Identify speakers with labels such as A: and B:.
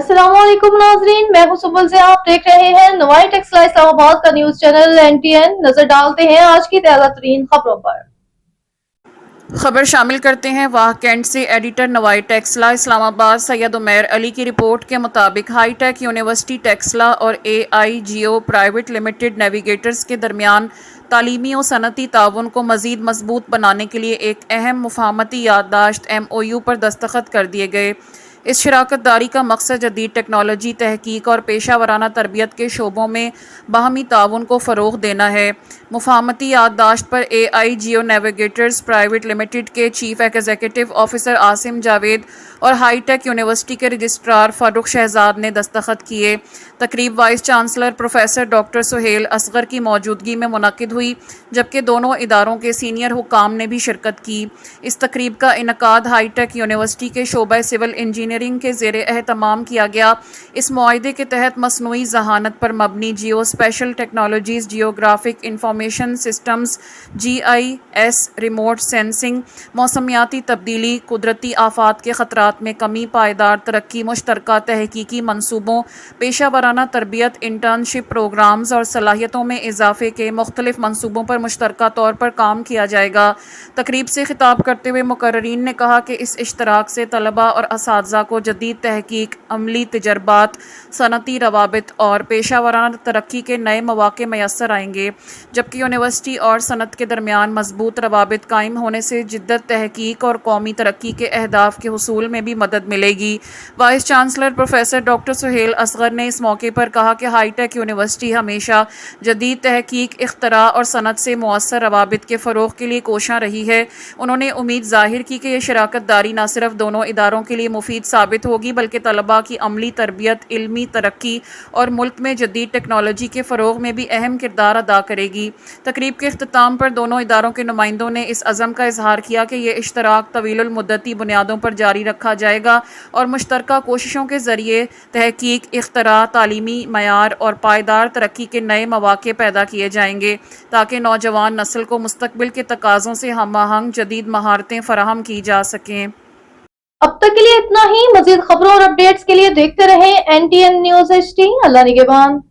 A: अस्सलाम वालेकुम नाज़रीन, मैं हूं सुबल से। आप देख रहे हैं नवाई टेक्सला इस्लामाबाद का न्यूज चैनल NTN। नजर डालते हैं आज की ताज़ा तरीन खबरों पर।
B: खबर शामिल करते हैं वाह कैंट से। एडिटर नवाई टेक्सला इस्लामाबाद सैयद उमैर अली की रिपोर्ट के मुताबिक हाई टेक यूनिवर्सिटी टेक्सला और AIGO प्राइवेट लिमिटेड नेविगेटर्स के दरमियान तालीमी और सनती ताउन को मज़ीद मजबूत बनाने के लिए एक अहम मुफाहमती याददाश्त MOU पर दस्तखत कर दिए गए। इस शराकत दारी का मकसद जदीद टेक्नोलॉजी, तहकीक और पेशा वराना तरबियत के शोबों में बाहमी ताउन को फ़रोग़ देना है। मुफाहमती याददाश्त पर AIGO नेविगेटर्स प्राइवेट लिमिटेड के chief executive officer Asim Javed और हाई टेक यूनिवर्सिटी के रजिस्ट्रार फारूक शहजाद ने दस्तखत किए। तकरीब vice chancellor professor doctor Sohail Asghar की मौजूदगी में मुनक़िद हुई, जबकि दोनों इदारों के सीनियर हुकाम ने भी शिरकत की। इस तकरीब का इनकाद हाई टेक यूनिवर्सिटी के शोबा सिविल इंजीनियरिंग के ज़ेरे एहतमाम किया गया। इस मुआहदे के तहत मसनूई ज़हानत पर मबनी geo spatial technologies, geographic information systems GIS, remote sensing, मौसमियाती तब्दीली, कुदरती आफात के ख़तरात में कमी, पायदार तरक्की, मुश्तरका तहकीकी मनसूबों, पेशा वराना तरबियत, इंटर्नशिप प्रोग्राम्स और सलाहियतों में इजाफे के मुख्तलिफ मनसूबों पर मुश्तरका तौर पर काम किया जाएगा। तकरीब से खिताब करते हुए मुकर्रिरीन ने कहा कि इस इश्तराक से तलबा और असातिज़ा को जदीद तहकीक, अमली तजर्बात, सनती रवाबित और पेशा वराना तरक्की के नए मौक़े मैसर आएंगे, जबकि यूनिवर्सिटी और सनत के दरमियान मजबूत रवाबित कायम होने से जिद्दत तहकीक और कौमी तरक्की के अहदाफ के हुसूल में भी मदद मिलेगी। Vice chancellor professor doctor Sohail Asghar ने इस मौके पर कहा कि हाई टेक यूनिवर्सिटी हमेशा जदीद तहकीक, इख्तरा और सनत से मुअस्सर रवाबित के फ़रोग़ के लिए कोशां रही है। उन्होंने उम्मीद ज़ाहिर की कि यह शराकत दारी न सिर्फ दोनों इदारों के लिए मुफीद साबित होगी, बल्कि तलबा की अमली तरबियत, इल्मी तरक्की और मुल्क में जदीद टेक्नोलॉजी के फ़रोग़ में भी अहम किरदार अदा करेगी। तकरीब के इख्तिताम पर दोनों इदारों के नुमाइंदों ने इस अज़म का इजहार किया कि यह इश्तराक तवीलुल मुद्दती बुनियादों पर जारी रखा जाएगा और मुश्तरका कोशिशों के ज़रिए तहकीक, इख्तरा, तालीमी मयार और पायदार तरक्की के नए मौक़े पैदा किए जाएंगे, ताकि नौजवान नस्ल को मुस्तक़बिल के तकाज़ों से हम आहंग जदीद महारतें फ़राहम की जा सकें।
A: अब तक के लिए इतना ही। मज़ीद खबरों और अपडेट्स के लिए देखते रहें NTN News HD। अल्लाह निगहबान।